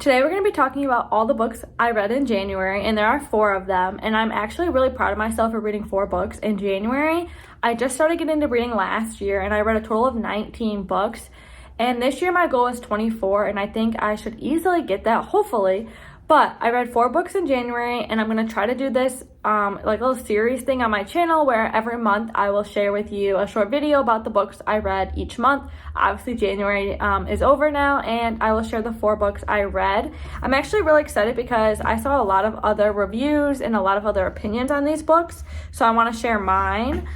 Today we're going to be talking about all the books I read in January, and there are 4 of them, and I'm actually really proud of myself for reading 4 books in January. I just started getting into reading last year, and I read a total of 19 books, and this year my goal is 24, and I think I should easily get that, hopefully. But I read 4 books in January, and I'm going to try to do this like a little series thing on my channel where every month I will share with you a short video about the books I read each month. Obviously, January is over now, and I will share the 4 books I read. I'm actually really excited because I saw a lot of other reviews and a lot of other opinions on these books, so I want to share mine.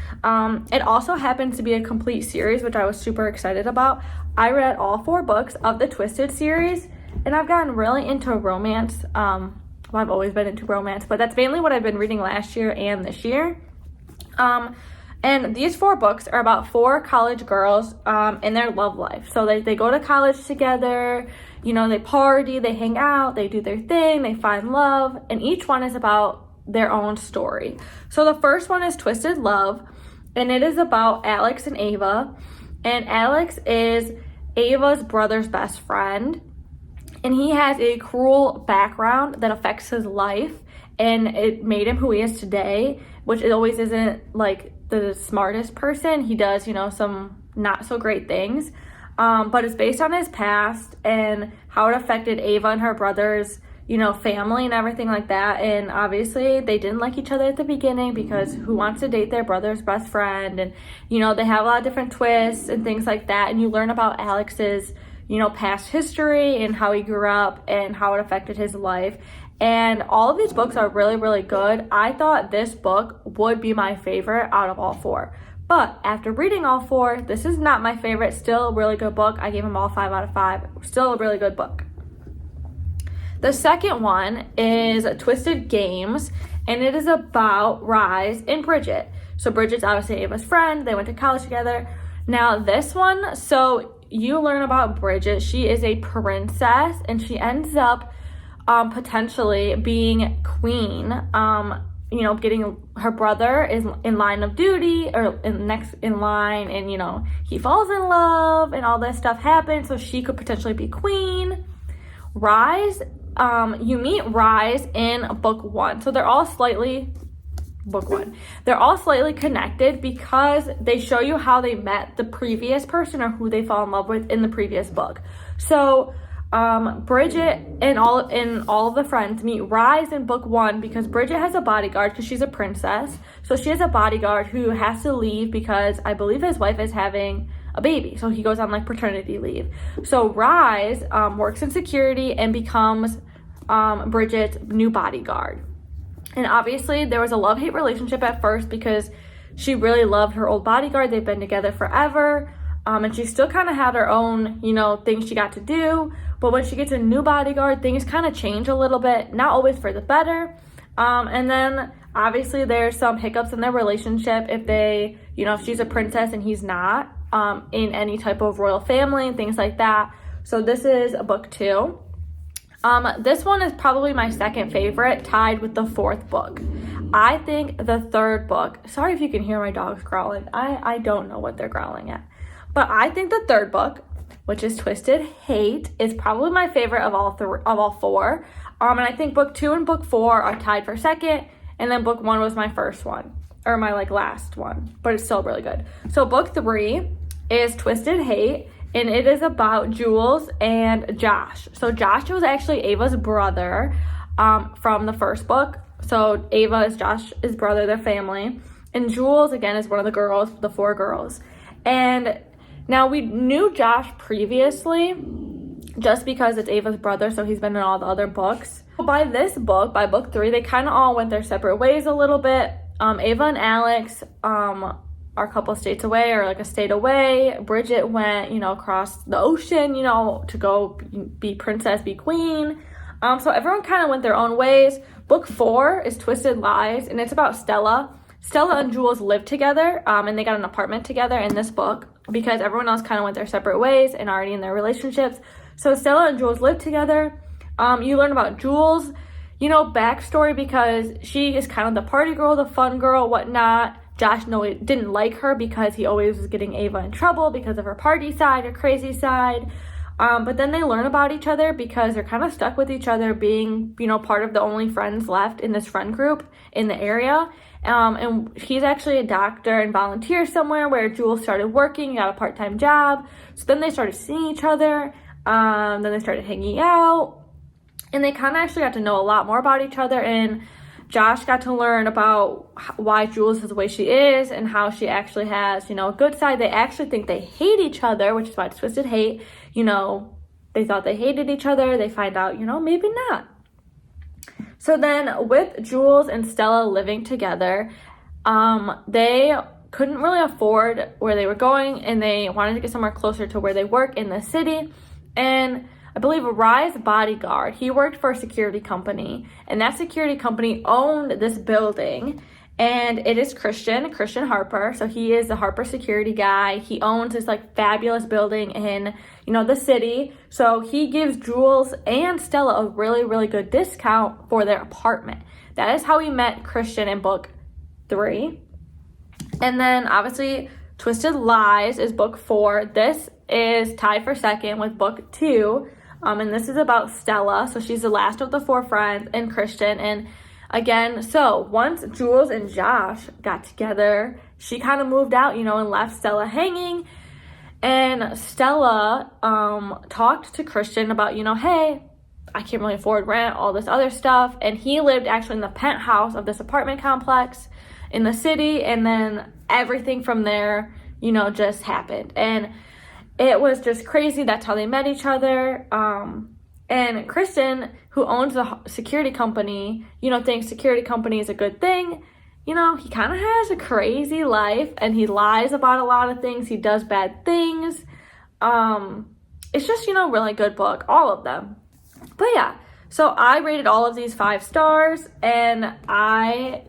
It also happens to be a complete series, which I was super excited about. I read all 4 books of the Twisted series, and I've gotten really into romance. Well, I've always been into romance, but that's mainly what I've been reading last year and this year. And these 4 books are about 4 college girls in their love life. So they go to college together, you know, they party, they hang out, they do their thing, they find love, and each one is about their own story. So the first one is Twisted Love, and it is about Alex and Ava. And Alex is Ava's brother's best friend. And he has a cruel background that affects his life, and it made him who he is today, which it always isn't like the smartest person. He does, you know, some not so great things, but it's based on his past and how it affected Ava and her brother's, you know, family and everything like that. And obviously they didn't like each other at the beginning because who wants to date their brother's best friend? And, you know, they have a lot of different twists and things like that. And you learn about Alex's, you know, past history and how he grew up and how it affected his life. And all of these books are really, really good. I thought this book would be my favorite out of all 4. But after reading all 4, this is not my favorite. Still a really good book. I gave them all 5 out of 5. Still a really good book. The second one is Twisted Games, and it is about Rise and Bridget. So Bridget's obviously Ava's friend. They went to college together. Now this one, so you learn about Bridget. She is a princess, and she ends up potentially being queen. You know, getting her brother is in line of duty, or next in line, and you know, he falls in love and all this stuff happens, so she could potentially be queen. Rise, you meet Rise in book 1. So they're all slightly connected because they show you how they met the previous person or who they fall in love with in the previous book. So Bridget and all of the friends meet Rise in book 1 because Bridget has a bodyguard because she's a princess. So she has a bodyguard who has to leave because I believe his wife is having a baby. So he goes on like paternity leave. So Rise works in security and becomes Bridget's new bodyguard. And obviously there was a love-hate relationship at first because she really loved her old bodyguard. They've been together forever. And she still kind of had her own, you know, things she got to do. But when she gets a new bodyguard, things kind of change a little bit, not always for the better. And then obviously there's some hiccups in their relationship if they, you know, if she's a princess and he's not, in any type of royal family and things like that. So this is book 2. This one is probably my second favorite, tied with the 4th book. I think the 3rd book, sorry if you can hear my dogs growling. I don't know what they're growling at. But I think the 3rd book, which is Twisted Hate, is probably my favorite of all 4. And I think book 2 and book 4 are tied for second. And then book 1 was my first one, or my like last one, but it's still really good. So book 3 is Twisted Hate, and it is about Jules and Josh. So Josh was actually Ava's brother from the first book. So Ava is Josh's brother, their family. And Jules, again, is one of the girls, the 4 girls. And now we knew Josh previously just because it's Ava's brother, so he's been in all the other books. By this book, by book 3, they kind of all went their separate ways a little bit. Ava and Alex are a couple states away, or like a state away. Bridget went, you know, across the ocean, you know, to go be princess, be queen. So everyone kind of went their own ways. Book 4 is Twisted Lies, and it's about Stella. Stella and Jules lived together, and they got an apartment together in this book because everyone else kind of went their separate ways and already in their relationships. So Stella and Jules lived together. You learn about Jules, you know, backstory because she is kind of the party girl, the fun girl, whatnot. Josh didn't like her because he always was getting Ava in trouble because of her party side, her crazy side. But then they learn about each other because they're kind of stuck with each other being, part of the only friends left in this friend group in the area. And he's actually a doctor and volunteers somewhere where Jules started working, got a part-time job. So then they started seeing each other. Then they started hanging out. And they kind of actually got to know a lot more about each other. And Josh got to learn about why Jules is the way she is and how she actually has, a good side. They actually think they hate each other, which is why it's twisted hate. They thought they hated each other. They find out, maybe not. So then with Jules and Stella living together, they couldn't really afford where they were going, and they wanted to get somewhere closer to where they work in the city. And I believe Rye's bodyguard, he worked for a security company, and that security company owned this building, and it is Christian Harper. So he is the Harper security guy. He owns this fabulous building in, the city. So he gives Jules and Stella a really, really good discount for their apartment. That is how we met Christian in book 3. And then obviously Twisted Lies is book 4. This is tied for second with book 2. And this is about Stella. So she's the last of the 4 friends, and Christian. And again, so once Jules and Josh got together, she kind of moved out, and left Stella hanging. And Stella talked to Christian about, hey, I can't really afford rent, all this other stuff. And he lived actually in the penthouse of this apartment complex in the city. And then everything from there, just happened. And it was just crazy. That's how they met each other. And Kristen, who owns the security company, thinks security company is a good thing. He kind of has a crazy life, and he lies about a lot of things. He does bad things. It's just, really good book, all of them. But yeah, so I rated all of these 5 stars, and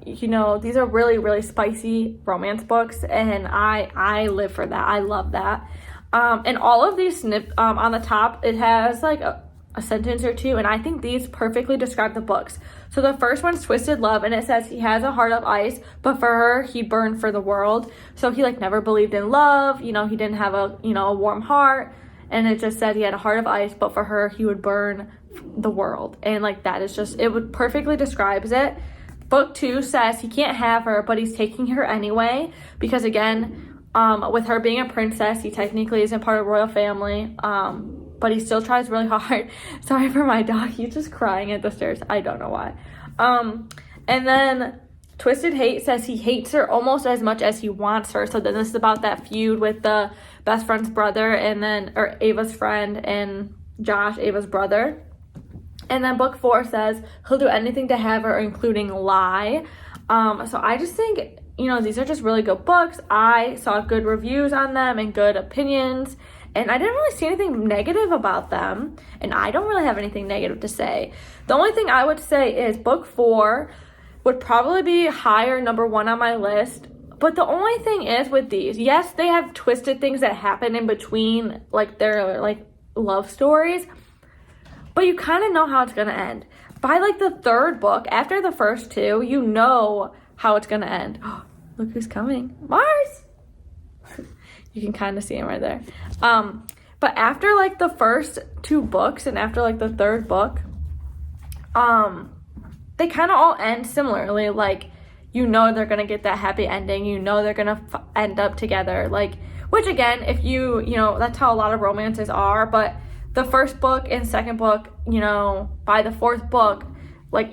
these are really, really spicy romance books, and I live for that. I love that. And all of these on the top, it has a sentence or two, and I think these perfectly describe the books. So the first one's Twisted Love, and it says he has a heart of ice, but for her, he burned for the world. So he never believed in love. He didn't have a warm heart, and it just said he had a heart of ice, but for her, he would burn the world. And that is just, it would perfectly describes it. Book 2 says he can't have her, but he's taking her anyway, because again, with her being a princess, he technically isn't part of royal family, but he still tries really hard. Sorry for my dog, he's just crying at the stairs. I don't know why. And then Twisted Hate says he hates her almost as much as he wants her. So then this is about that feud with the best friend's brother, or Ava's friend, and Josh, Ava's brother. And then book 4 says he'll do anything to have her, including lie. So I just think, these are just really good books. I saw good reviews on them and good opinions, and I didn't really see anything negative about them, and I don't really have anything negative to say. The only thing I would say is book 4 would probably be higher, number 1 on my list. But the only thing is with these, yes, they have twisted things that happen in between, their love stories, but you kind of know how it's gonna end. By the 3rd book, after the first 2, you know how it's gonna end. Look who's coming. Mars! You can kind of see him right there. But after the first 2 books and after the 3rd book, they kind of all end similarly. They're gonna get that happy ending. They're gonna end up together. Which again, if that's how a lot of romances are. But the first book and second book, by the 4th book,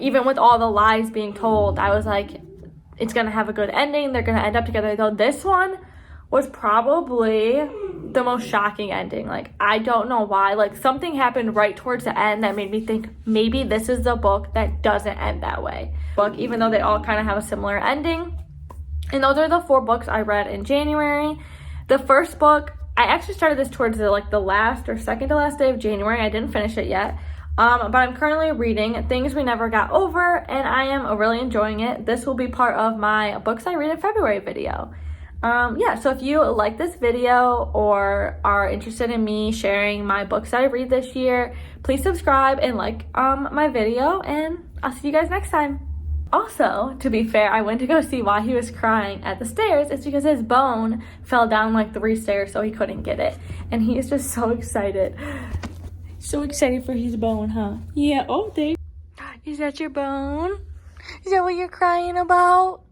even with all the lies being told, I was it's gonna have a good ending. They're gonna end up together. Though this one was probably the most shocking ending. I don't know why. Something happened right towards the end that made me think maybe this is the book that doesn't end that way. Even though they all kind of have a similar ending. And those are the 4 books I read in January. The first book, I actually started this towards the last or second to last day of January. I didn't finish it yet. But I'm currently reading Things We Never Got Over, and I am really enjoying it. This will be part of my Books I Read in February video. So if you like this video or are interested in me sharing my books I read this year, please subscribe and like my video, and I'll see you guys next time. Also, to be fair, I went to go see why he was crying at the stairs. It's because his bone fell down 3 stairs, so he couldn't get it. And he is just so excited. So excited for his bone, huh? Yeah, oh, there. Is that your bone? Is that what you're crying about?